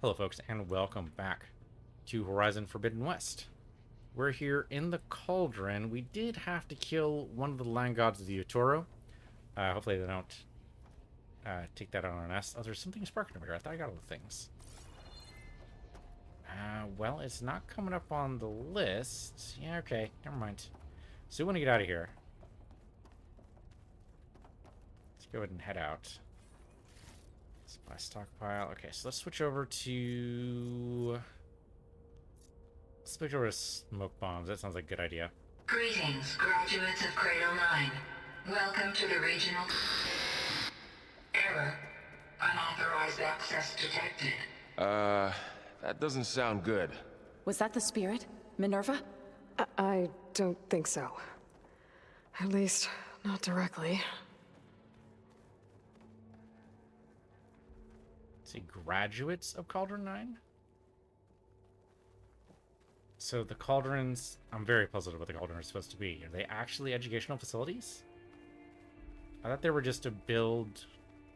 Hello folks, and welcome back to Horizon Forbidden West. We're here in the Cauldron. We did have to kill one of the land gods of the Utoro. Hopefully they don't take that out on us. Oh, there's something sparking over here. I thought I got all the things. Well, it's not coming up on the list. Yeah, okay, never mind. So we want to get out of here. Let's go ahead and head out. Supply stockpile. Okay, so let's switch over to... Let's switch over to smoke bombs. That sounds like a good idea. Greetings, graduates of Cradle 9. Welcome to the regional... Error. Unauthorized access detected. That doesn't sound good. Was that the spirit? Minerva? I don't think so. At least, not directly. See, graduates of Cauldron 9? So the Cauldrons... I'm very puzzled what the Cauldron are supposed to be. Are they actually educational facilities? I thought they were just to build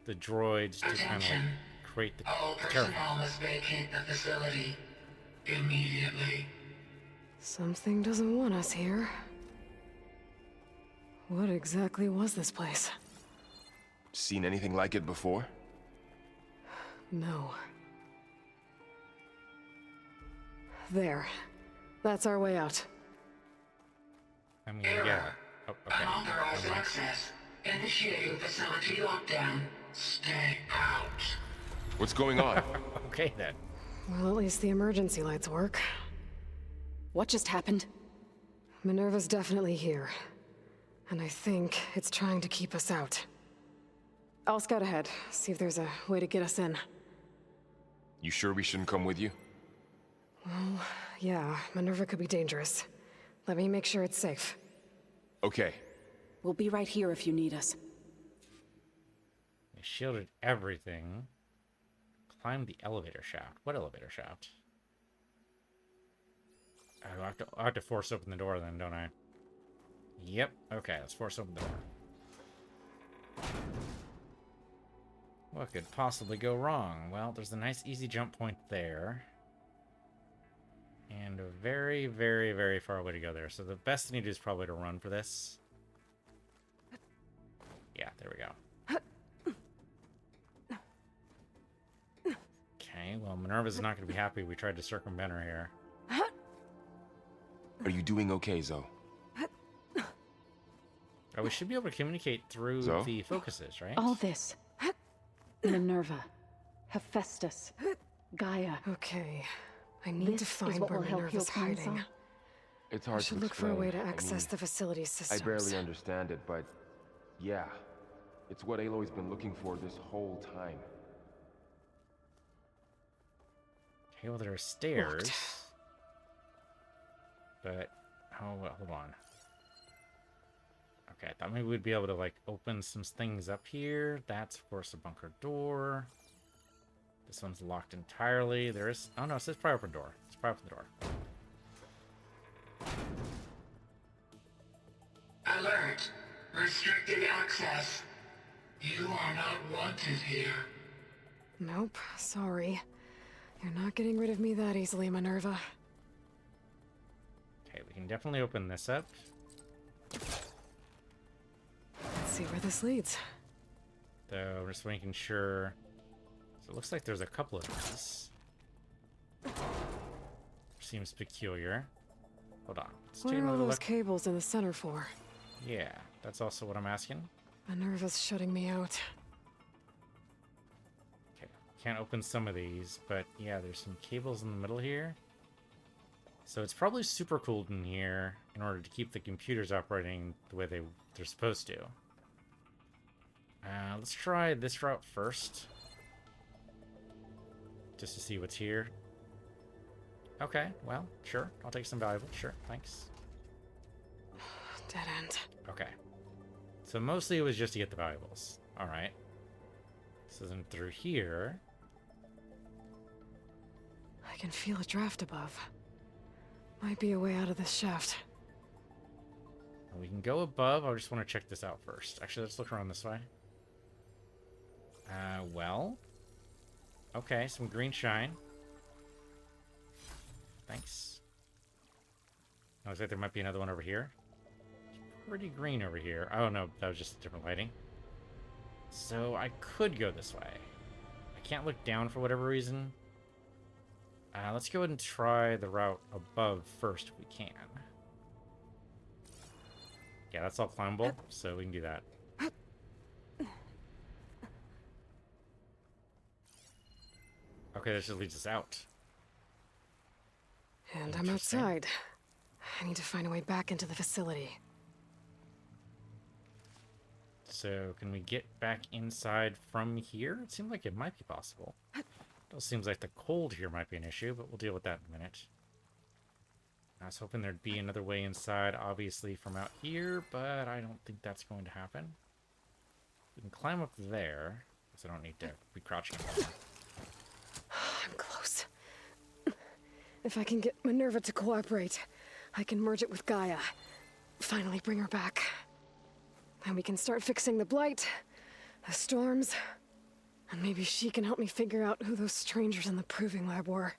the droids to kind of like create the All personnel must vacate the facility immediately. Something doesn't want us here. What exactly was this place? Seen anything like it before? No. There. That's our way out. I mean, Error. yeah. Oh, okay. Unauthorized Never mind. access. Initiating facility lockdown. Stay out. What's going on? Okay, then. Well, at least the emergency lights work. What just happened? Minerva's definitely here. And I think it's trying to keep us out. I'll scout ahead, see if there's a way to get us in. You sure we shouldn't come with you? Yeah, Minerva could be dangerous. Let me make sure it's safe. Okay. We'll be right here if you need us. They shielded everything. Climb the elevator shaft. What elevator shaft? Oh, I have to force open the door then, don't I? Yep. Okay, let's force open the door. What could possibly go wrong? Well, there's a nice easy jump point there. And a very, very, very far way to go there. So the best thing to do is probably to run for this. Yeah, there we go. Okay, well, Minerva's not going to be happy we tried to circumvent her here. Are you doing okay, Zoe? Oh, we should be able to communicate through So? the focuses, right? All this. Minerva. Hephaestus. Gaia. Okay. I need This to is find what where will help Minerva's heal Pine hiding. Song? It's I hard should to look for a way to explain. access the facility's I systems. barely understand it, but yeah. It's what Aloy's been looking for this whole time. Okay, well, there are stairs. Locked. But, oh, well, hold on. Okay, I thought maybe we'd be able to, like, open some things up here. That's, of course, a bunker door. This one's locked entirely. There is... Oh, no, it says probably open door. It's probably open the door. Alert. Restricted access. You are not wanted here. Nope, sorry. You're not getting rid of me that easily, Minerva. Okay, we can definitely open this up. Let's see where this leads. Though, we're just making sure... So it looks like there's a couple of these. Seems peculiar. Hold on. Let's What take are all another those look. cables in the center for? Yeah, that's also what I'm asking. Minerva's shutting me out. Okay, can't open some of these, but yeah, there's some cables in the middle here. So it's probably super cooled in here in order to keep the computers operating the way they're supposed to. Let's try this route first. Just to see what's here. Okay, well, sure. I'll take some valuables. Sure, thanks. Dead end. Okay. So mostly it was just to get the valuables. Alright. So then through here... I can feel a draft above. Might be a way out of this shaft. We can go above. I just want to check this out first. Actually, let's look around this way. Well. Okay, some green shine. Thanks. Looks like there might be another one over here. It's pretty green over here. Oh no, that was just different lighting. So I could go this way. I can't look down for whatever reason. Let's go ahead and try the route above first if we can. Yeah, that's all climbable, so we can do that. Okay, this just leads us out. And I'm outside. I need to find a way back into the facility. So, can we get back inside from here? It seems like it might be possible. It seems like the cold here might be an issue, but we'll deal with that in a minute. I was hoping there'd be another way inside, obviously, from out here, but I don't think that's going to happen. We can climb up there, because I don't need to be crouching anymore. I'm close. If I can get Minerva to cooperate, I can merge it with Gaia. Finally bring her back. Then we can start fixing the blight, the storms, and maybe she can help me figure out who those strangers in the proving lab were.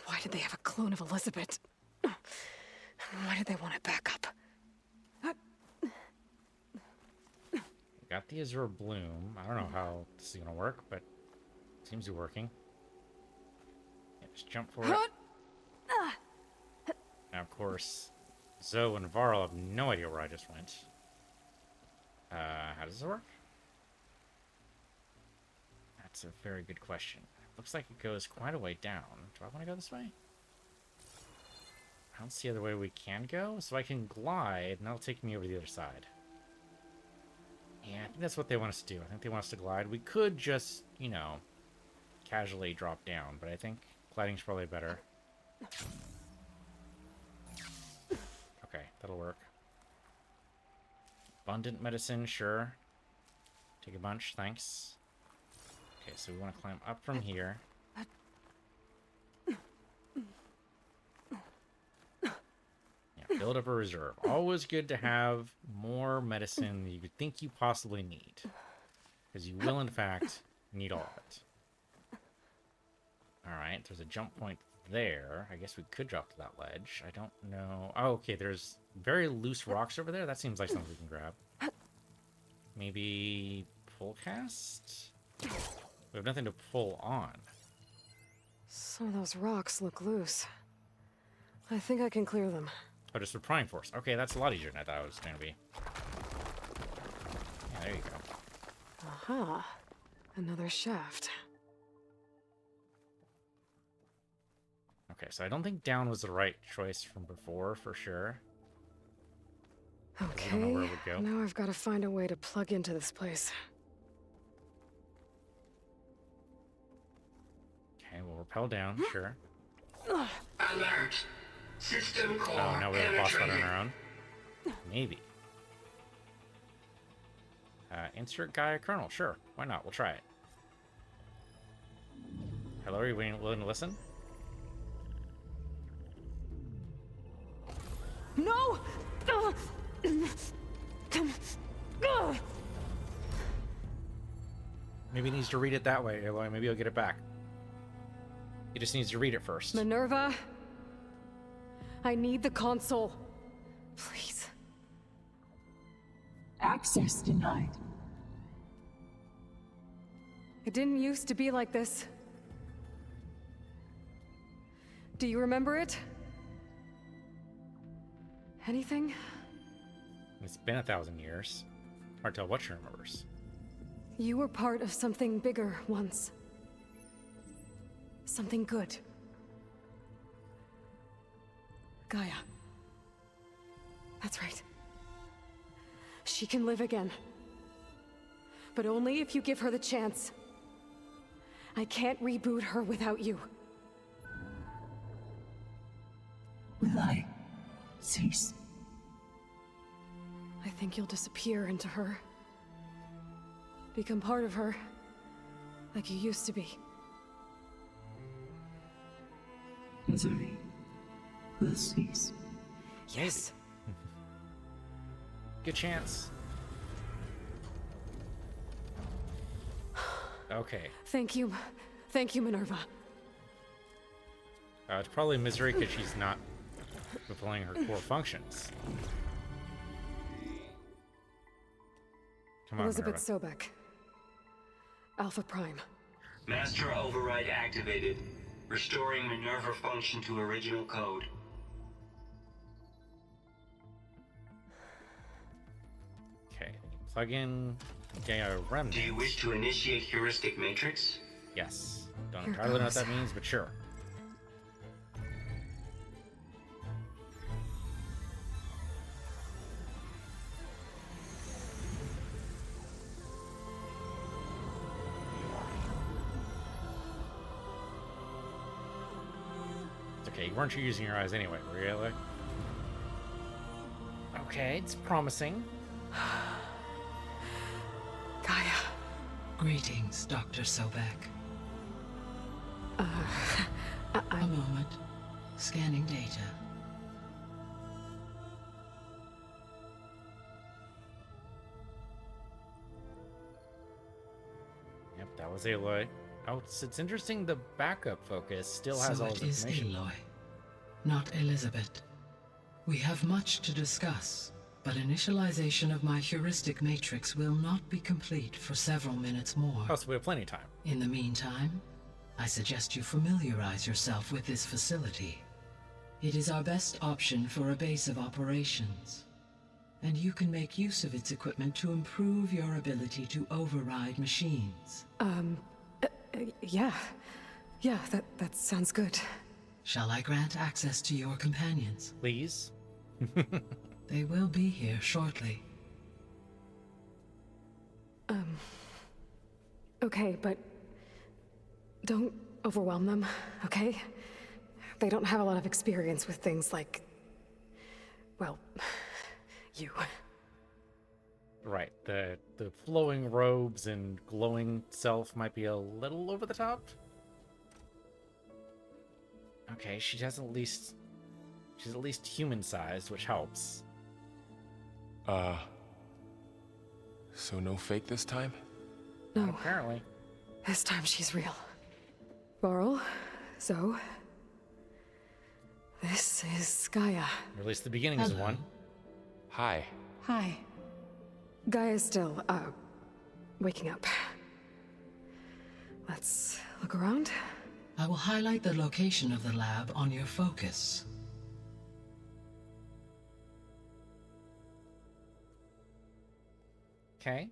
Why did they have a clone of Elizabeth? Why did they want it back up? Got the Azure Bloom. I don't know how this is going to work, but it seems to be working. Yeah, just jump for it. Now, of course, Zoe and Varl have no idea where I just went. How does this work? That's a very good question. Looks like it goes quite a way down. Do I want to go this way? I don't see other way we can go, so I can glide, and that'll take me over to the other side. Yeah, I think that's what they want us to do. I think they want us to glide. We could just, you know, casually drop down, but I think gliding's probably better. Okay, that'll work. Abundant medicine, sure. Take a bunch, thanks. Okay, so we want to climb up from here. Yeah, build up a reserve. Always good to have more medicine than you could think you possibly need. Because you will, in fact, need all of it. Alright, there's a jump point there. I guess we could drop to that ledge. I don't know. Oh, okay, there's very loose rocks over there. That seems like something we can grab. Maybe pull cast? We have nothing to pull on. Some of those rocks look loose. I think I can clear them. Oh, just with Prime Force. Okay, that's a lot easier than I thought it was going to be. Yeah, there you go. Aha. Another shaft. Okay, so I don't think down was the right choice from before, for sure. Okay, I don't know where it would go. now I've got to find a way to plug into this place. Okay, we'll rappel down, sure. Alert. System core Oh, now we have a boss fight on penetrated. our own? Maybe. Insert Gaia kernel, sure. Why not? We'll try it. Hello, are you willing to listen? No! Maybe he needs to read it that way, Aloy. Maybe he'll get it back. He just needs to read it first. Minerva, I need the console. Please. Access denied. It didn't used to be like this. Do you remember it? Anything? It's been 1,000 years. Hard to tell what she remembers. You were part of something bigger once. Something good. Gaia. That's right. She can live again. But only if you give her the chance. I can't reboot her without you. Will I cease? I think you'll disappear into her. Become part of her, like you used to be. As I will cease. Yes. Good chance. Okay. Thank you. Thank you, Minerva. It's probably misery because she's not fulfilling her core functions. Come on, Elizabeth Minerva. Sobek. Alpha Prime. Master override activated. Restoring Minerva function to original code. Okay, plug in Gaia remnant. Do you wish to initiate heuristic matrix? Yes. Don't Here entirely know what goes. that means, but sure. It's okay, you weren't using your eyes anyway, really? Okay, it's promising. Gaia. Greetings, Dr. Sobek. A I'm moment. Scanning data. Yep, that was Aloy. Oh, it's interesting the backup focus still has So all it this is information. Aloy, not Elizabeth. We have much to discuss, but initialization of my heuristic matrix will not be complete for several minutes more. Oh, so we have plenty of time. In the meantime, I suggest you familiarize yourself with this facility. It is our best option for a base of operations, and you can make use of its equipment to improve your ability to override machines. Yeah. Yeah, that sounds good. Shall I grant access to your companions? Please? They will be here shortly. Okay, but don't overwhelm them, okay? They don't have a lot of experience with things like, well, you. Right. The flowing robes and glowing self might be a little over the top. Okay, she's at least human-sized, which helps. So no fake this time? No, Apparently. this time she's real. Varl, Zoe. This is Gaia. Or at least the beginnings of one. Hi. Hi. Gaia's still, waking up. Let's look around. I will highlight the location of the lab on your focus. Okay.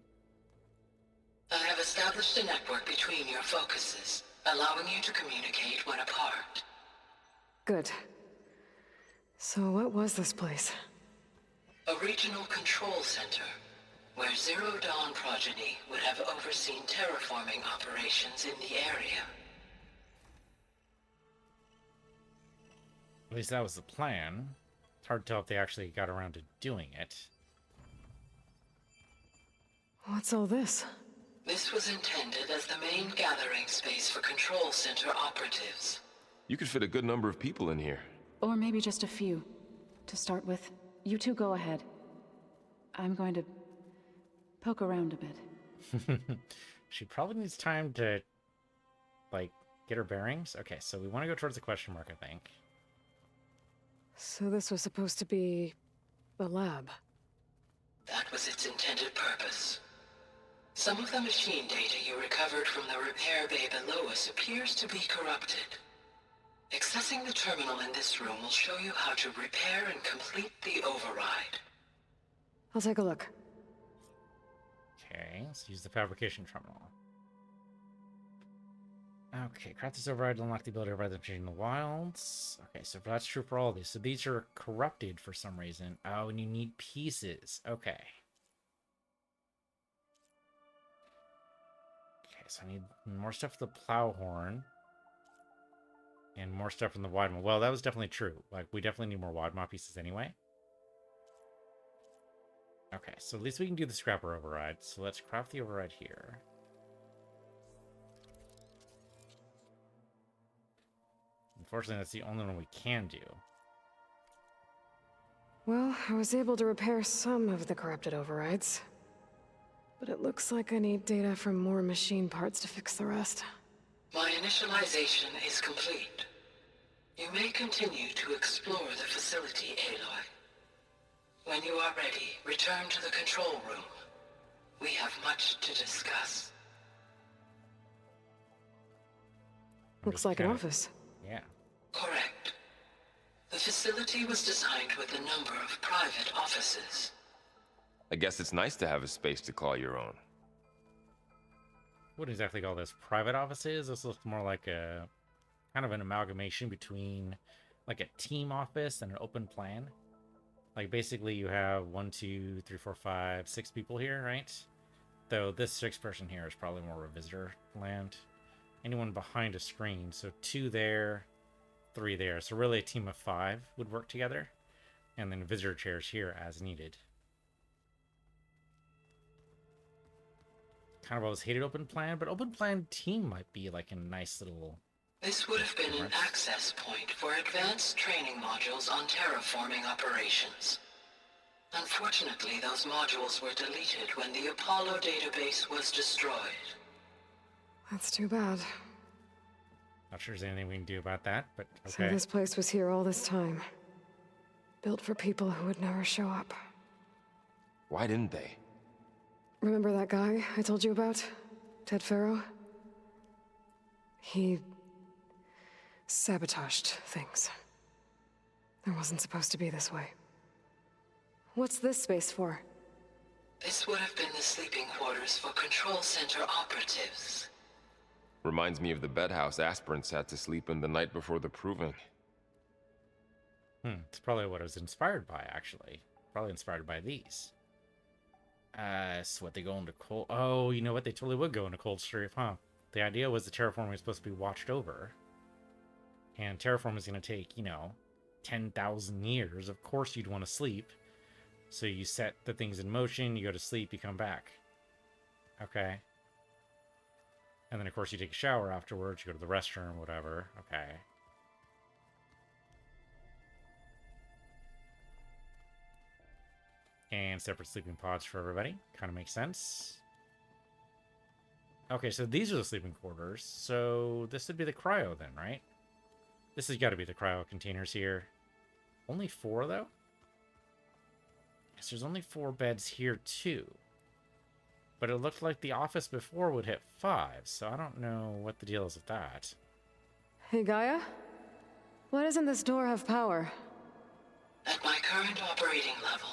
I have established a network between your focuses, allowing you to communicate when apart. Good. So what was this place? A regional control center, where Zero Dawn progeny would have overseen terraforming operations in the area. At least that was the plan. It's hard to tell if they actually got around to doing it. What's all this? This was intended as the main gathering space for control center operatives. You could fit a good number of people in here. Or maybe just a few. To start with, you two go ahead. I'm going to poke around a bit. She probably needs time to, like, get her bearings. Okay, so we want to go towards the question mark, I think. So this was supposed to be a lab. That was its intended purpose. Some of the machine data you recovered from the repair bay below us appears to be corrupted. Accessing the terminal in this room will show you how to repair and complete the override. I'll take a look. Okay, let's use the fabrication terminal. Okay, craft this override to unlock the ability to override the machine in the wilds. Okay, so that's true for all of these. So these are corrupted for some reason. Oh, and you need pieces. Okay. Okay, so I need more stuff for the plow horn. And more stuff from the wide maw. Well, that was definitely true. Like, we definitely need more wide maw pieces anyway. Okay, so at least we can do the scrapper override. So let's craft the override here. Unfortunately, that's the only one we can do. Well, I was able to repair some of the corrupted overrides. But it looks like I need data from more machine parts to fix the rest. My initialization is complete. You may continue to explore the facility, Aloy. When you are ready, return to the control room. We have much to discuss. Looks like an office. Yeah. Correct. The facility was designed with a number of private offices. I guess it's nice to have a space to call your own. Wouldn't exactly call this private offices. This looks more like a kind of an amalgamation between like a team office and an open plan. Like basically you have 1, 2, 3, 4, 5, 6 people here, right? Though this 6th person here is probably more of a visitor land. Anyone behind a screen, so 2 there, 3 there. So really a team of 5 would work together. And then visitor chairs here as needed. Kind of always hated open plan, but open plan team might be like a nice little... This would have been an access point for advanced training modules on terraforming operations. Unfortunately, those modules were deleted when the Apollo database was destroyed. That's too bad. Not sure there's anything we can do about that, but So okay. this place was here all this time. Built for people who would never show up. Why didn't they? Remember that guy I told you about? Ted Farrow? He sabotaged things. It wasn't supposed to be this way. What's this space for? This would have been the sleeping quarters for control center operatives. Reminds me of the bedhouse aspirants had to sleep in the night before the proving. It's probably what it was inspired by, actually. Probably inspired by these. So what, they go into cold... Oh, you know what? They totally would go into cold sleep, huh? The idea was the terraforming was supposed to be watched over. And terraforming is going to take, 10,000 years. Of course you'd want to sleep. So you set the things in motion, you go to sleep, you come back. Okay. And then, of course, you take a shower afterwards, you go to the restroom, whatever. Okay. And separate sleeping pods for everybody. Kind of makes sense. Okay, so these are the sleeping quarters. So this would be the cryo then, right? This has got to be the cryo containers here. Only 4, though? Yes, there's only 4 beds here, too. But it looked like the office before would hit 5, so I don't know what the deal is with that. Hey, Gaia? Why doesn't this door have power? At my current operating level,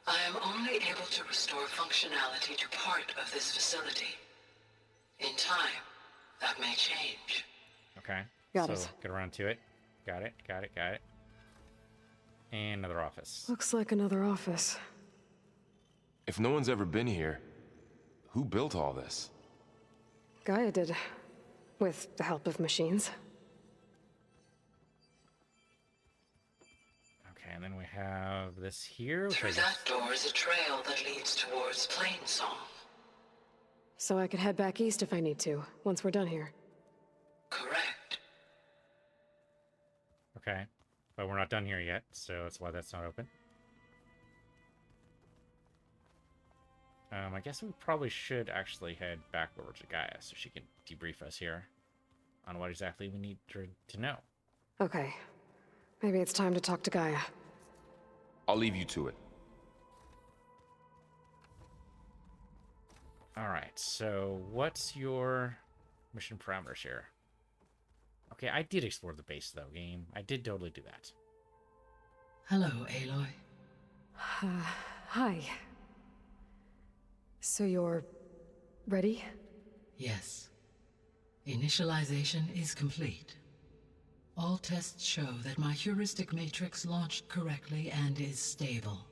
I am only able to restore functionality to part of this facility. In time, that may change. Okay. Got so it. Get around to it. Got it. And another office. Looks like another office. If no one's ever been here, who built all this? Gaia did. With the help of machines. Okay, and then we have this here. Which Through that door is a trail that leads towards Plainsong. So I could head back east if I need to, once we're done here. Correct. Okay. But we're not done here yet, so that's why that's not open. I guess we probably should actually head back over to Gaia so she can debrief us here on what exactly we need to know. Okay. Maybe it's time to talk to Gaia. I'll leave you to it. Alright, so what's your mission parameters here? Okay, I did explore the base, though, game. I did totally do that. Hello, Aloy. Hi. So you're... ready? Yes. Initialization is complete. All tests show that my heuristic matrix launched correctly and is stable.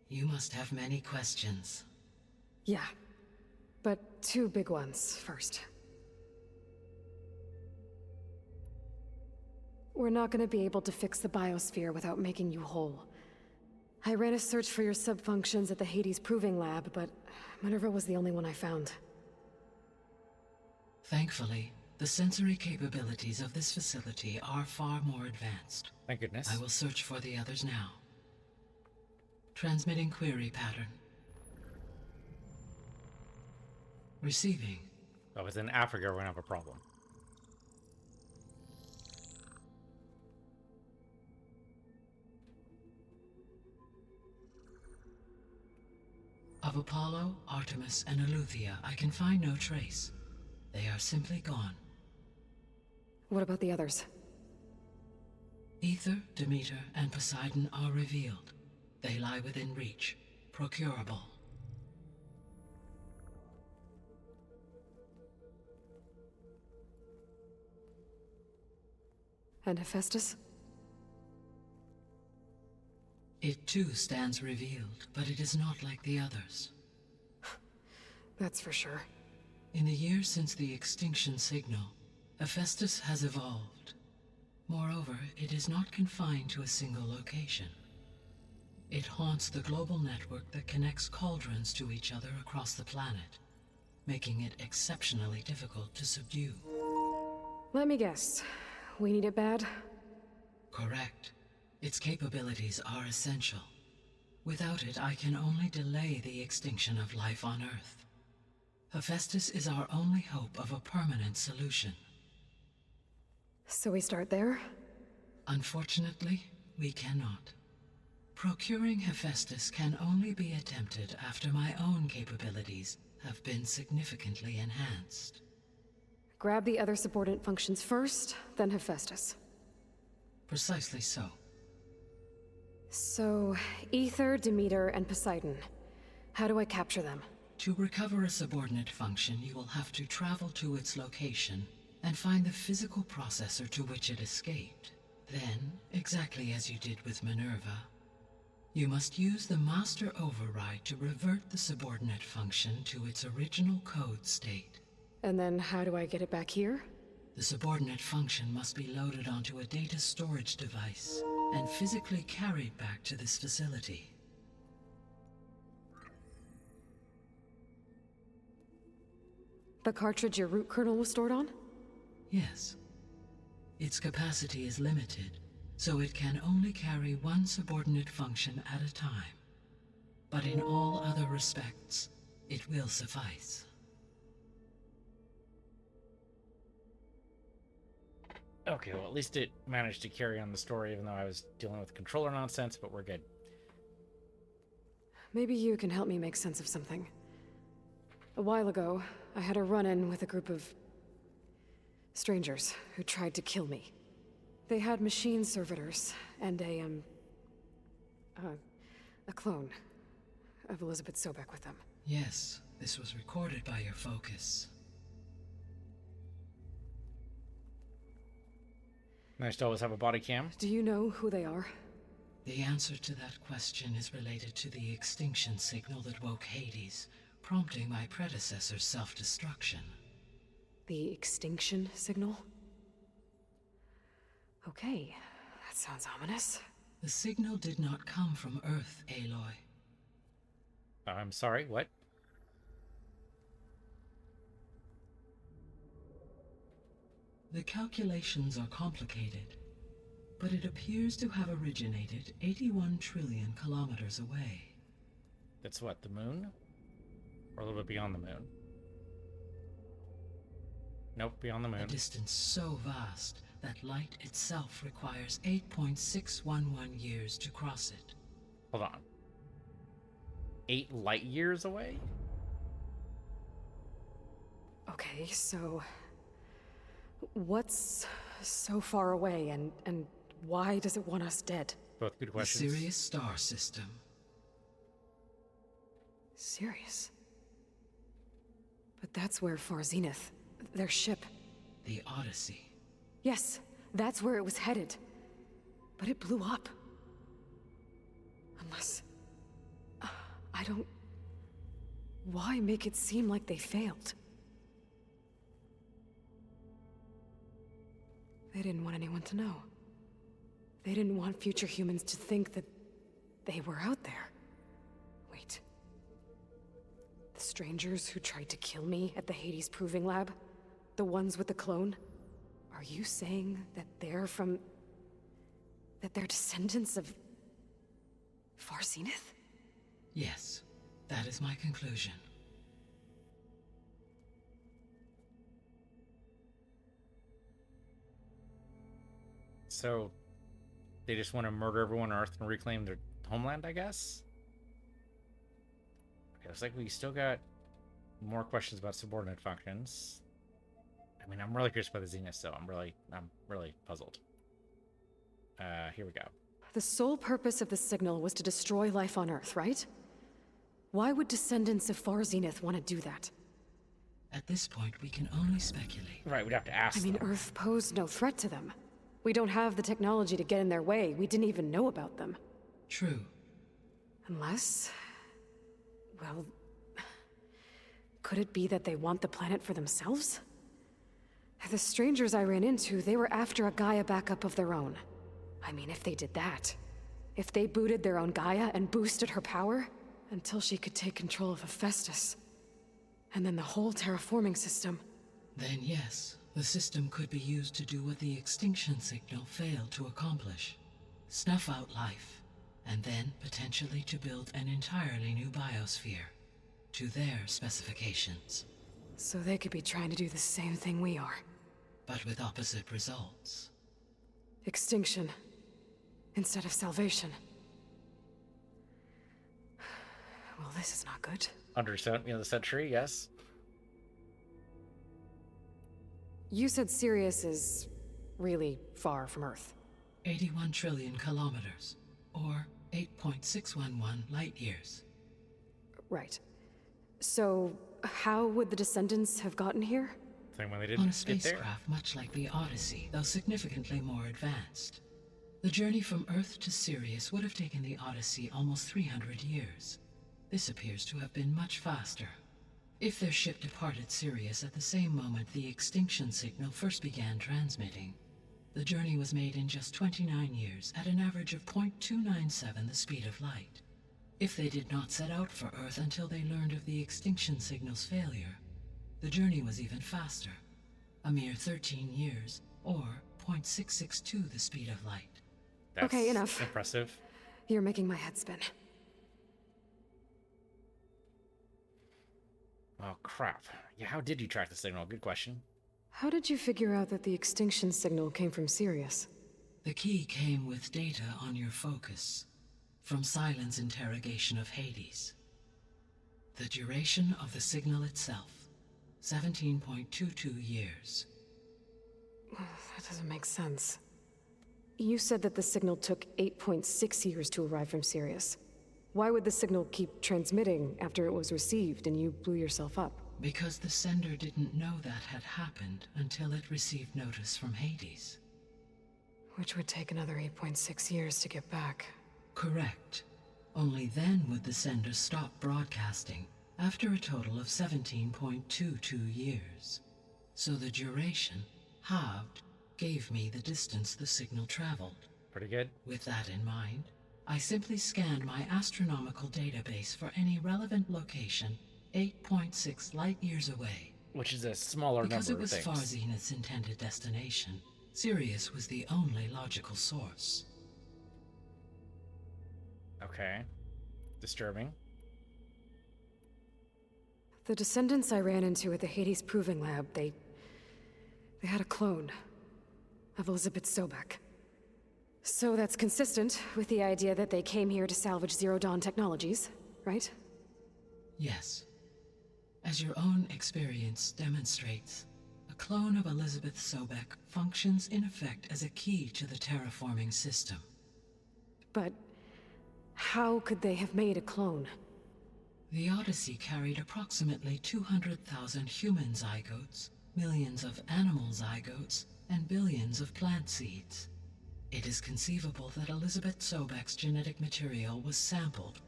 You must have many questions. Yeah. But 2 big ones first. We're not gonna be able to fix the biosphere without making you whole. I ran a search for your subfunctions at the Hades Proving Lab, but Minerva was the only one I found. Thankfully, the sensory capabilities of this facility are far more advanced. Thank goodness. I will search for the others now. Transmitting query pattern. Receiving. Oh, if it's in Africa, we're gonna have a problem. Of Apollo, Artemis, and Eleuthia, I can find no trace. They are simply gone. What about the others? Ether, Demeter, and Poseidon are revealed. They lie within reach, procurable. And Hephaestus? It too stands revealed, but it is not like the others. That's for sure. In the years since the extinction signal, Hephaestus has evolved. Moreover, it is not confined to a single location. It haunts the global network that connects cauldrons to each other across the planet, making it exceptionally difficult to subdue. Let me guess. We need it bad? Correct. Its capabilities are essential. Without it, I can only delay the extinction of life on Earth. Hephaestus is our only hope of a permanent solution. So we start there? Unfortunately, we cannot. Procuring Hephaestus can only be attempted after my own capabilities have been significantly enhanced. Grab the other subordinate functions first, then Hephaestus. Precisely so. So, Ether, Demeter, and Poseidon. How do I capture them? To recover a subordinate function, you will have to travel to its location and find the physical processor to which it escaped. Then, exactly as you did with Minerva, you must use the master override to revert the subordinate function to its original code state. And then how do I get it back here? The subordinate function must be loaded onto a data storage device and physically carried back to this facility. The cartridge your root kernel was stored on? Yes. Its capacity is limited, so it can only carry one subordinate function at a time. But in all other respects, it will suffice. Okay, well, at least it managed to carry on the story, even though I was dealing with controller nonsense, but we're good. Maybe you can help me make sense of something. A while ago, I had a run-in with a group of strangers who tried to kill me. They had machine servitors and a clone of Elizabeth Sobek with them. Yes, this was recorded by your focus. Nice to always have a body cam. Do you know who they are? The answer to that question is related to the extinction signal that woke Hades, prompting my predecessor's self-destruction. The extinction signal? Okay, that sounds ominous. The signal did not come from Earth, Aloy. I'm sorry, what? The calculations are complicated, but it appears to have originated 81 trillion kilometers away. That's what, the moon? Or a little bit beyond the moon? Nope, beyond the moon. A distance so vast that light itself requires 8.611 years to cross it. Hold on. 8 light years away? Okay, so what's so far away and why does it want us dead? Both good The questions. Sirius star system. Sirius? But that's where Far Zenith, their ship. The Odyssey. Yes, that's where it was headed. But it blew up. Unless... I don't... Why make it seem like they failed? They didn't want anyone to know. They didn't want future humans to think that they were out there. Wait. The strangers who tried to kill me at the Hades Proving Lab? The ones with the clone? Are you saying that they're from... that they're descendants of... Far Zenith? Yes, that is my conclusion. So, they just want to murder everyone on Earth and reclaim their homeland, I guess? Okay, Looks like we still got more questions about subordinate functions. I mean, I'm really curious about the Zenith, so I'm really puzzled. Here we go. The sole purpose of the signal was to destroy life on Earth, right? Why would descendants of Far Zenith want to do that? At this point, we can only speculate. Right, we'd have to ask I mean, them. Earth posed no threat to them. We don't have the technology to get in their way. We didn't even know about them. True. Unless... well... could it be that they want the planet for themselves? The strangers I ran into, they were after a Gaia backup of their own. I mean, if they did that... if they booted their own Gaia and boosted her power... until she could take control of Hephaestus. And then the whole terraforming system. Then yes, the system could be used to do what the extinction signal failed to accomplish. Snuff out life, and then potentially to build an entirely new biosphere. To their specifications. So they could be trying to do the same thing we are. But with opposite results. Extinction. Instead of salvation. Well, this is not good. Under the century, yes. You said Sirius is really far from Earth. 81 trillion kilometers, or 8.611 light years. Right. So, how would the descendants have gotten here? Same when they On didn't a get there. spacecraft much like the Odyssey, though significantly more advanced. The journey from Earth to Sirius would have taken the Odyssey almost 300 years. This appears to have been much faster. If their ship departed Sirius at the same moment the extinction signal first began transmitting, the journey was made in just 29 years at an average of 0.297 the speed of light. If they did not set out for Earth until they learned of the extinction signal's failure, the journey was even faster, a mere 13 years, or 0.662 the speed of light. That's Okay, enough. Impressive. You're making my head spin. Oh, crap. Yeah, how did you track the signal? Good question. How did you figure out that the extinction signal came from Sirius? The key came with data on your focus, from Silent's interrogation of Hades. The duration of the signal itself, 17.22 years. That doesn't make sense. You said that the signal took 8.6 years to arrive from Sirius. Why would the signal keep transmitting after it was received and you blew yourself up? Because the sender didn't know that had happened until it received notice from Hades. Which would take another 8.6 years to get back. Correct. Only then would the sender stop broadcasting, after a total of 17.22 years. So the duration, halved, gave me the distance the signal traveled. Pretty good. With that in mind, I simply scanned my astronomical database for any relevant location 8.6 light-years away. Which is a smaller Because it number of was things. Far Zenith's intended destination, Sirius was the only logical source. Okay. Disturbing. The descendants I ran into at the Hades Proving Lab, they had a clone of Elizabeth Sobek. So that's consistent with the idea that they came here to salvage Zero Dawn technologies, right? Yes. As your own experience demonstrates, a clone of Elizabeth Sobek functions in effect as a key to the terraforming system. But how could they have made a clone? The Odyssey carried approximately 200,000 human zygotes, millions of animal zygotes, and billions of plant seeds. It is conceivable that Elizabeth Sobek's genetic material was sampled,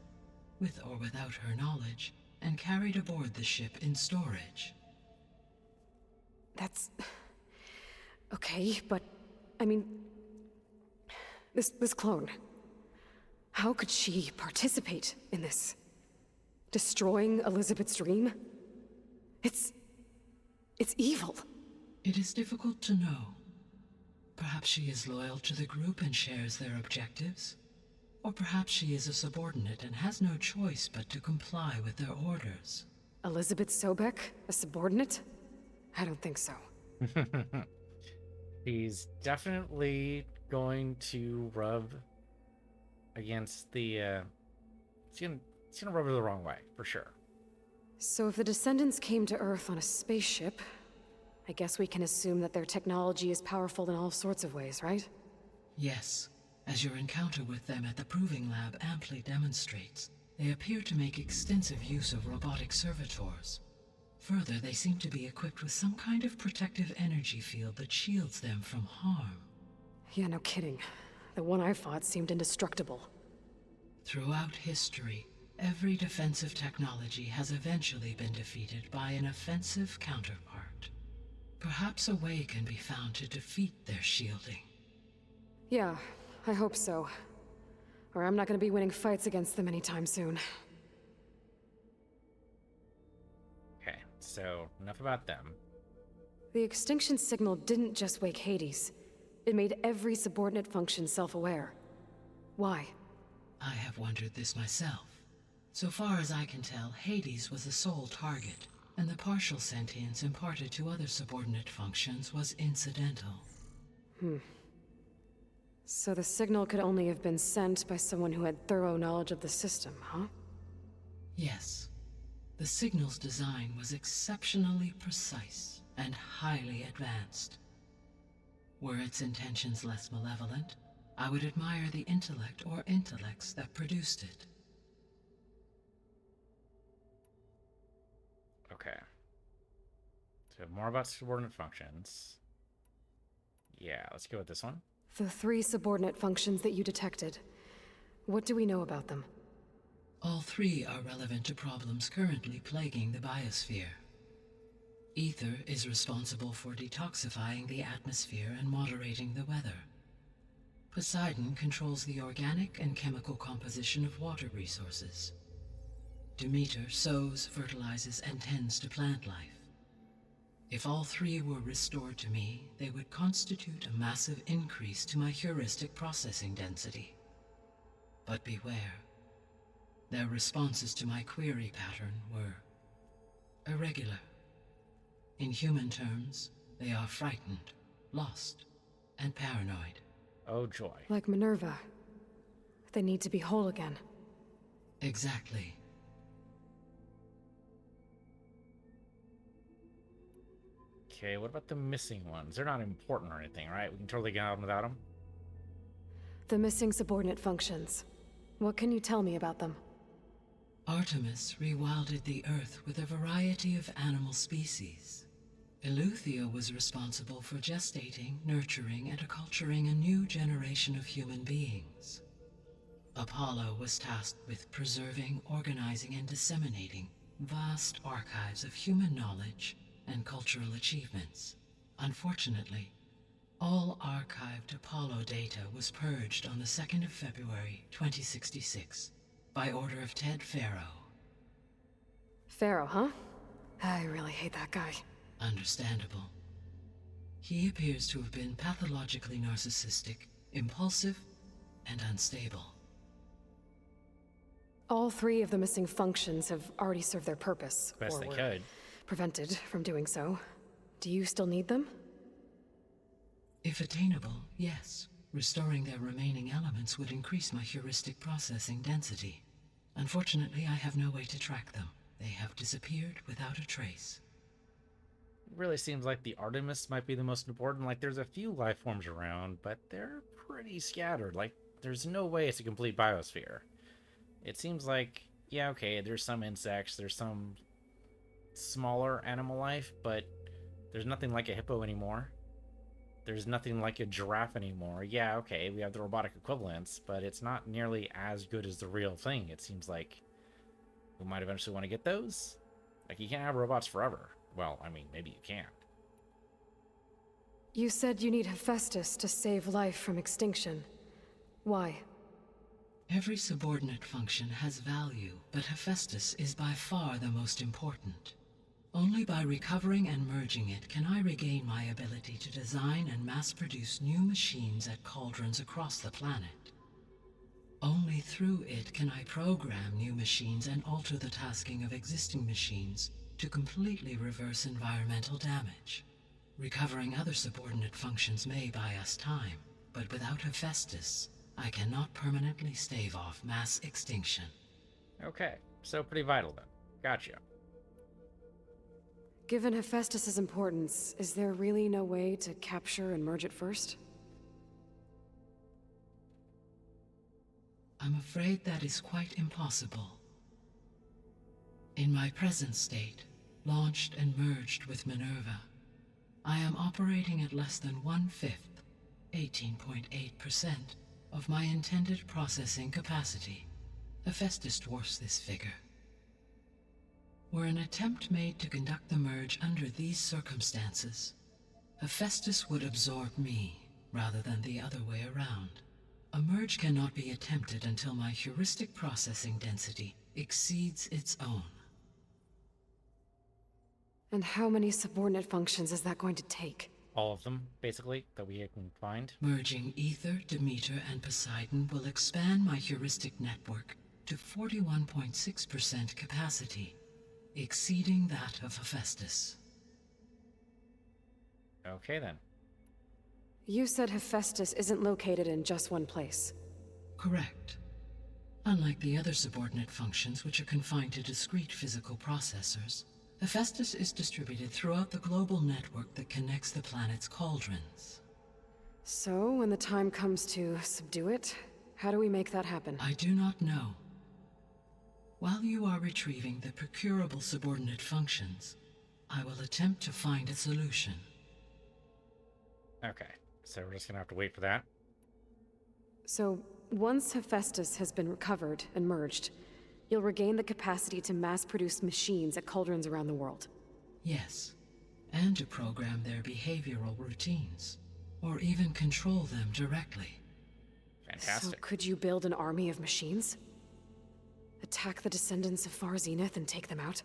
with or without her knowledge, and carried aboard the ship in storage. That's... okay, but... I mean... This clone... how could she participate in this? Destroying Elizabeth's dream? It's evil. It is difficult to know. Perhaps she is loyal to the group and shares their objectives. Or perhaps she is a subordinate and has no choice but to comply with their orders. Elizabeth Sobek, a subordinate? I don't think so. He's definitely going to rub against the, he's gonna rub her the wrong way, for sure. So if the descendants came to Earth on a spaceship, I guess we can assume that their technology is powerful in all sorts of ways, right? Yes, as your encounter with them at the Proving Lab amply demonstrates, they appear to make extensive use of robotic servitors. Further, they seem to be equipped with some kind of protective energy field that shields them from harm. Yeah, no kidding. The one I fought seemed indestructible. Throughout history, every defensive technology has eventually been defeated by an offensive counterpart. Perhaps a way can be found to defeat their shielding. Yeah, I hope so. Or I'm not gonna be winning fights against them anytime soon. Okay, so enough about them. The extinction signal didn't just wake Hades. It made every subordinate function self-aware. Why? I have wondered this myself. So far as I can tell, Hades was the sole target, and the partial sentience imparted to other subordinate functions was incidental. So the signal could only have been sent by someone who had thorough knowledge of the system, huh? Yes. The signal's design was exceptionally precise and highly advanced. Were its intentions less malevolent, I would admire the intellect or intellects that produced it. Okay. So more about subordinate functions. Yeah, let's go with this one. The 3 subordinate functions that you detected. What do we know about them? All 3 are relevant to problems currently plaguing the biosphere. Ether is responsible for detoxifying the atmosphere and moderating the weather. Poseidon controls the organic and chemical composition of water resources. Demeter sows, fertilizes, and tends to plant life. If all 3 were restored to me, they would constitute a massive increase to my heuristic processing density. But beware. Their responses to my query pattern were irregular. In human terms, they are frightened, lost, and paranoid. Oh joy. Like Minerva. They need to be whole again. Exactly. Okay, what about the missing ones? They're not important or anything, right? We can totally get on without them. The missing subordinate functions. What can you tell me about them? Artemis rewilded the Earth with a variety of animal species. Eleuthia was responsible for gestating, nurturing, and acculturating a new generation of human beings. Apollo was tasked with preserving, organizing, and disseminating vast archives of human knowledge and cultural achievements. Unfortunately, all archived Apollo data was purged on the 2nd of February, 2066, by order of Ted Faro. Pharaoh, huh? I really hate that guy. Understandable. He appears to have been pathologically narcissistic, impulsive, and unstable. All 3 of the missing functions have already served their purpose. Best or they were could. prevented from doing so. Do you still need them? If attainable, yes. Restoring their remaining elements would increase my heuristic processing density. Unfortunately, I have no way to track them. They have disappeared without a trace. Really seems like the Artemis might be the most important. Like, there's a few life forms around, but they're pretty scattered. Like, there's no way it's a complete biosphere. It seems like, yeah, okay, there's some insects, there's some smaller animal life, but there's nothing like a hippo anymore. There's nothing like a giraffe anymore. Yeah, okay, we have the robotic equivalents, but it's not nearly as good as the real thing. It seems like we might eventually want to get those. Like, you can't have robots forever. Well, I mean, maybe you can. You said you need Hephaestus to save life from extinction. Why? Every subordinate function has value, but Hephaestus is by far the most important. Only by recovering and merging it can I regain my ability to design and mass-produce new machines at cauldrons across the planet. Only through it can I program new machines and alter the tasking of existing machines to completely reverse environmental damage. Recovering other subordinate functions may buy us time, but without Hephaestus, I cannot permanently stave off mass extinction. Okay, so pretty vital then. Gotcha. Given Hephaestus's importance, is there really no way to capture and merge it first? I'm afraid that is quite impossible. In my present state, launched and merged with Minerva, I am operating at less than 1/5, 18.8%, of my intended processing capacity. Hephaestus dwarfs this figure. Were an attempt made to conduct the merge under these circumstances, Hephaestus would absorb me, rather than the other way around. A merge cannot be attempted until my heuristic processing density exceeds its own. And how many subordinate functions is that going to take? All of them, basically, that we can find. Merging Ether, Demeter, and Poseidon will expand my heuristic network to 41.6% capacity, exceeding that of Hephaestus. Okay, then. You said Hephaestus isn't located in just one place. Correct. Unlike the other subordinate functions, which are confined to discrete physical processors, Hephaestus is distributed throughout the global network that connects the planet's cauldrons. So, when the time comes to subdue it, how do we make that happen? I do not know. While you are retrieving the procurable subordinate functions, I will attempt to find a solution. Okay, so we're just gonna have to wait for that. So, once Hephaestus has been recovered and merged, you'll regain the capacity to mass-produce machines at cauldrons around the world. Yes, and to program their behavioral routines, or even control them directly. Fantastic. So could you build an army of machines? Attack the descendants of Far Zenith and take them out?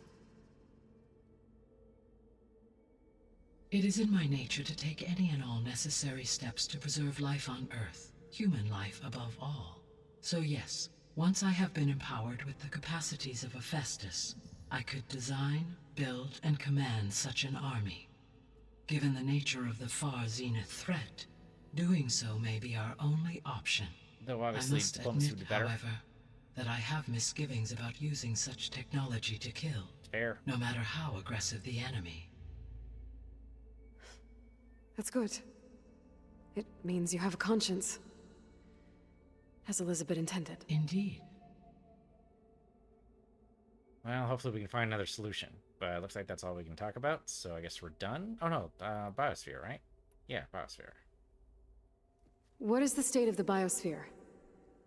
It is in my nature to take any and all necessary steps to preserve life on Earth, human life above all. So yes, once I have been empowered with the capacities of Hephaestus, I could design, build, and command such an army. Given the nature of the Far Zenith threat, doing so may be our only option. Though I obviously must diplomacy would admit, be better. however, that I have misgivings about using such technology to kill, Fair. no matter how aggressive the enemy. That's good. It means you have a conscience. As Elizabeth intended. Indeed. Well, hopefully we can find another solution. But it looks like that's all we can talk about, so I guess we're done. Oh no, biosphere, right? Yeah, biosphere. What is the state of the biosphere?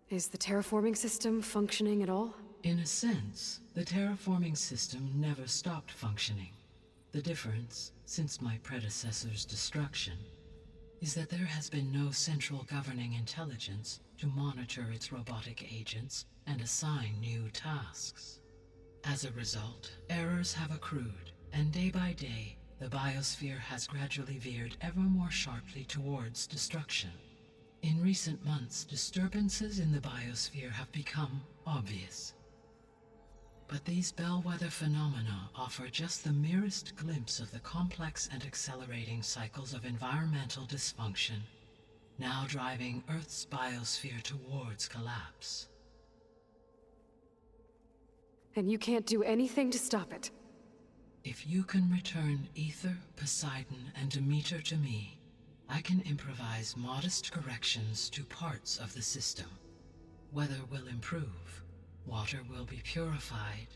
Is the terraforming system functioning at all? In a sense, the terraforming system never stopped functioning. The difference, since my predecessor's destruction, is that there has been no central governing intelligence to monitor its robotic agents and assign new tasks. As a result, errors have accrued, and day by day, the biosphere has gradually veered ever more sharply towards destruction. In recent months, disturbances in the biosphere have become obvious. But these bellwether phenomena offer just the merest glimpse of the complex and accelerating cycles of environmental dysfunction, now driving Earth's biosphere towards collapse. And you can't do anything to stop it? If you can return Ether, Poseidon, and Demeter to me, I can improvise modest corrections to parts of the system. Weather will improve, water will be purified,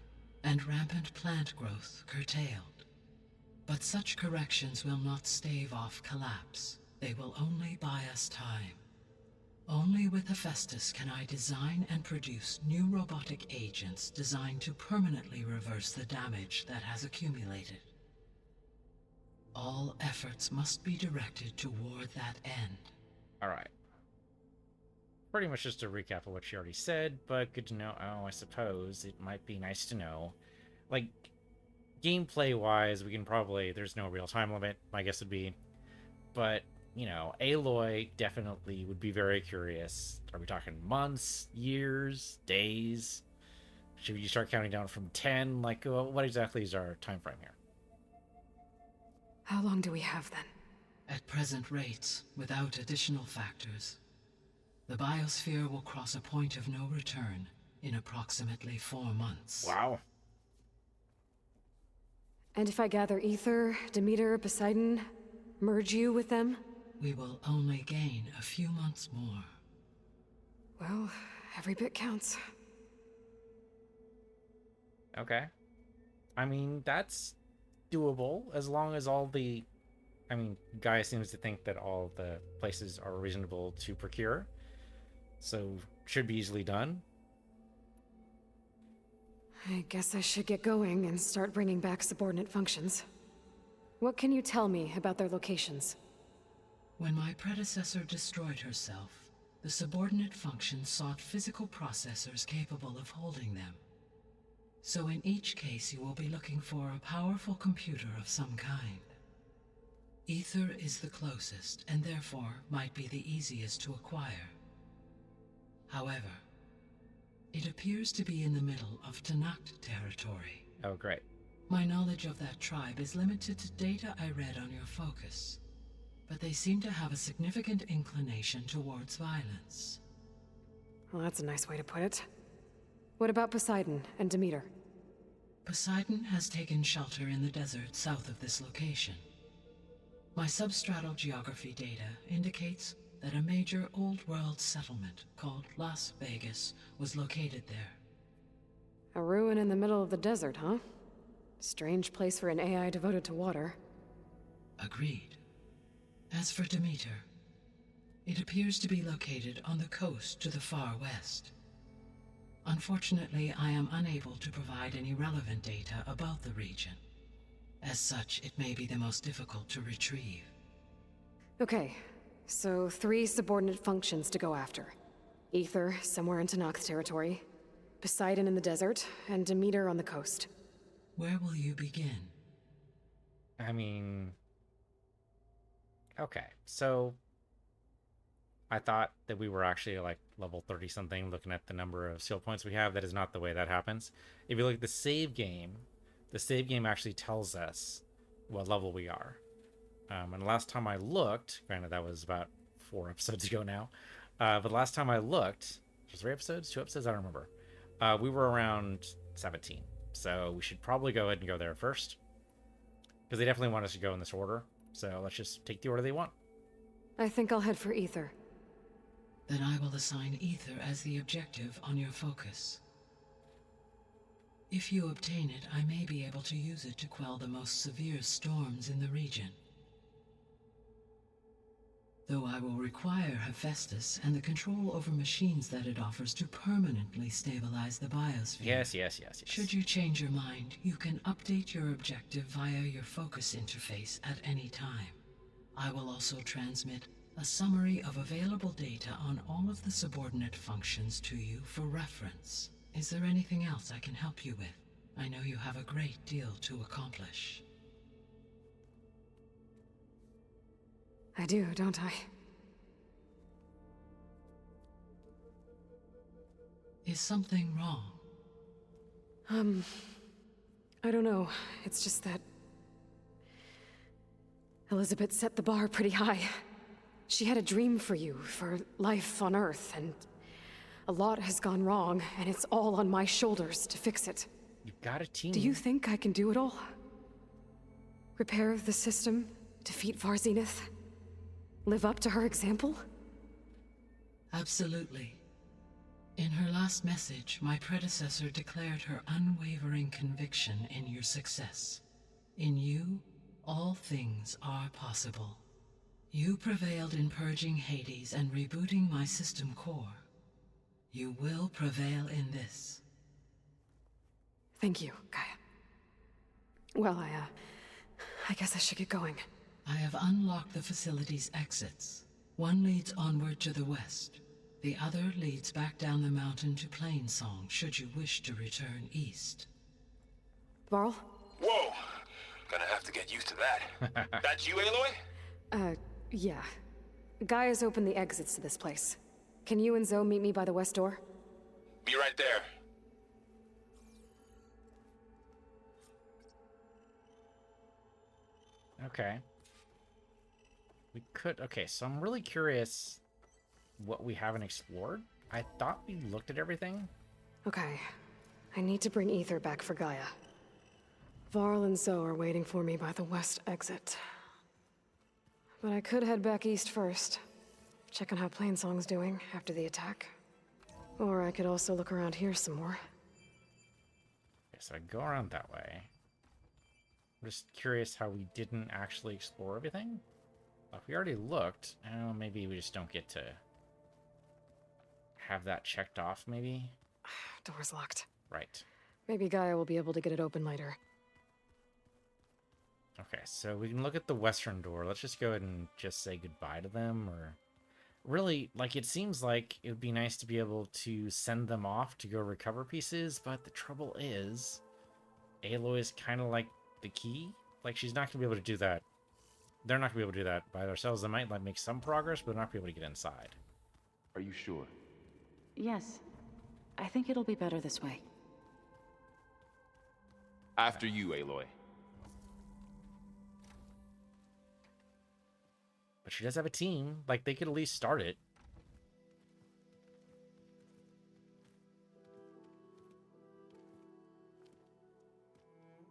and rampant plant growth curtailed. But such corrections will not stave off collapse. They will only buy us time. Only with Hephaestus can I design and produce new robotic agents designed to permanently reverse the damage that has accumulated. All efforts must be directed toward that end. Alright. Pretty much just a recap of what she already said, but good to know. Oh, I suppose it might be nice to know. Like, gameplay-wise, we can probably... There's no real time limit, my guess would be. But, you know, Aloy definitely would be very curious. Are we talking months, years, days? Should we start counting down from 10? Like, what exactly is our time frame here? How long do we have then? At present rates, without additional factors, the biosphere will cross a point of no return in approximately 4 months. Wow. And if I gather Ether, Demeter, Poseidon, merge you with them? We will only gain a few months more. Well, every bit counts. Okay. I mean, that's doable as long as all the... I mean, Gaia seems to think that all the places are reasonable to procure. So, should be easily done. I guess I should get going and start bringing back subordinate functions. What can you tell me about their locations? When my predecessor destroyed herself, the subordinate functions sought physical processors capable of holding them. So in each case you will be looking for a powerful computer of some kind. Ether is the closest, and therefore might be the easiest to acquire. However, it appears to be in the middle of Tanakh territory. Oh, great. My knowledge of that tribe is limited to data I read on your focus, but they seem to have a significant inclination towards violence. Well, that's a nice way to put it. What about Poseidon and Demeter? Poseidon has taken shelter in the desert south of this location. My substratal geography data indicates that a major old-world settlement called Las Vegas was located there. A ruin in the middle of the desert, huh? Strange place for an AI devoted to water. Agreed. As for Demeter, it appears to be located on the coast to the far west. Unfortunately, I am unable to provide any relevant data about the region. As such, it may be the most difficult to retrieve. Okay, so 3 subordinate functions to go after. Ether, somewhere in Tanakh territory. Poseidon in the desert, and Demeter on the coast. Where will you begin? I mean... Okay, so... I thought that we were actually like level 30-something, looking at the number of skill points we have. That is not the way that happens. If you look at the save game actually tells us what level we are. And last time I looked, granted that was about 4 episodes ago now, but last time I looked, was 3 episodes, 2 episodes, I don't remember. We were around 17, so we should probably go ahead and go there first, because they definitely want us to go in this order. So let's just take the order they want. I think I'll head for Ether. Then I will assign Ether as the objective on your focus. If you obtain it, I may be able to use it to quell the most severe storms in the region. Though I will require Hephaestus and the control over machines that it offers to permanently stabilize the biosphere. Yes. Should you change your mind, you can update your objective via your focus interface at any time. I will also transmit a summary of available data on all of the subordinate functions to you for reference. Is there anything else I can help you with? I know you have a great deal to accomplish. I do, don't I? Is something wrong? I don't know. It's just that... Elizabeth set the bar pretty high. She had a dream for you, for life on Earth, and a lot has gone wrong, and it's all on my shoulders to fix it. You've got a team. Do you think I can do it all? Repair the system, defeat Varzenith, live up to her example? Absolutely. In her last message, my predecessor declared her unwavering conviction in your success. In you, all things are possible. You prevailed in purging Hades and rebooting my system core. You will prevail in this. Thank you, Gaia. Well, I guess I should get going. I have unlocked the facility's exits. One leads onward to the west. The other leads back down the mountain to Plainsong, should you wish to return east. Varl? Whoa! Gonna have to get used to that. That's you, Aloy? Yeah. Gaia's opened the exits to this place. Can you and Zoe meet me by the west door? Be right there. Okay. We could... Okay, so I'm really curious what we haven't explored. I thought we looked at everything. Okay. I need to bring Ether back for Gaia. Varl and Zoe are waiting for me by the west exit. But I could head back east first. Check on how Plainsong's doing after the attack. Or I could also look around here some more. Okay, so I go around that way. I'm just curious how we didn't actually explore everything. If we already looked, maybe we just don't get to have that checked off, maybe? Door's locked. Right. Maybe Gaia will be able to get it open later. Okay, so we can look at the western door. Let's just go ahead and just say goodbye to them, or... Really, like, it seems like it would be nice to be able to send them off to go recover pieces, but the trouble is, Aloy is kind of like the key. Like, she's not going to be able to do that. They're not going to be able to do that by themselves. They might, like, make some progress, but they're not going to be able to get inside. Are you sure? Yes. I think it'll be better this way. After you, Aloy. But she does have a team. Like, they could at least start it.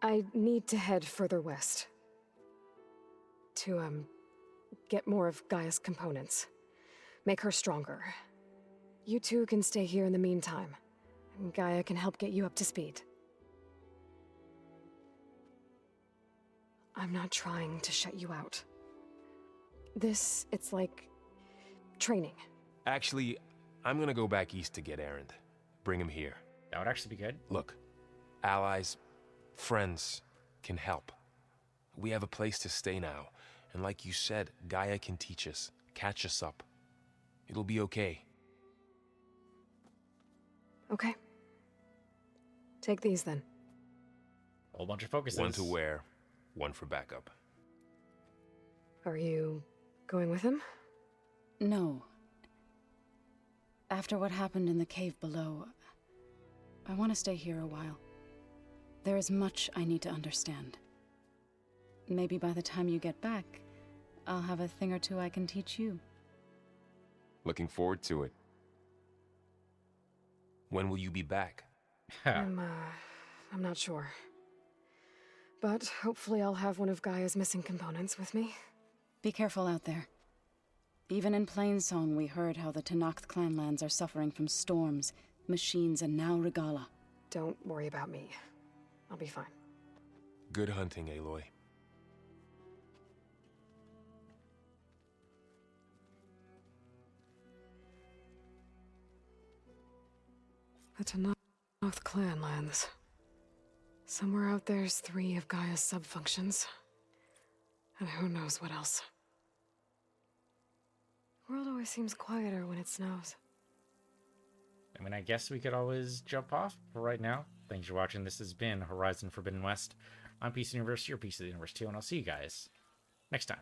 I need to head further west. To, get more of Gaia's components. Make her stronger. You two can stay here in the meantime. And Gaia can help get you up to speed. I'm not trying to shut you out. It's like... training. Actually, I'm gonna go back east to get Erend. Bring him here. That would actually be good. Look, allies, friends can help. We have a place to stay now, and like you said, Gaia can teach us, catch us up. It'll be okay. Okay. Take these then. A whole bunch of focuses. One to wear, one for backup. Are you going with him? No. After what happened in the cave below, I want to stay here a while. There is much I need to understand. Maybe by the time you get back, I'll have a thing or two I can teach you. Looking forward to it. When will you be back? I'm not sure. But hopefully I'll have one of Gaia's missing components with me. Be careful out there. Even in Plainsong, we heard how the Tenakth clanlands are suffering from storms, machines, and now Regala. Don't worry about me. I'll be fine. Good hunting, Aloy. The Tenakth clanlands. Somewhere out there's 3 of Gaia's subfunctions. And who knows what else. The world always seems quieter when it snows. I mean, I guess we could always jump off for right now. Thanks for watching. This has been Horizon Forbidden West. I'm Piece of the Universe, your Piece of the Universe too, and I'll see you guys next time.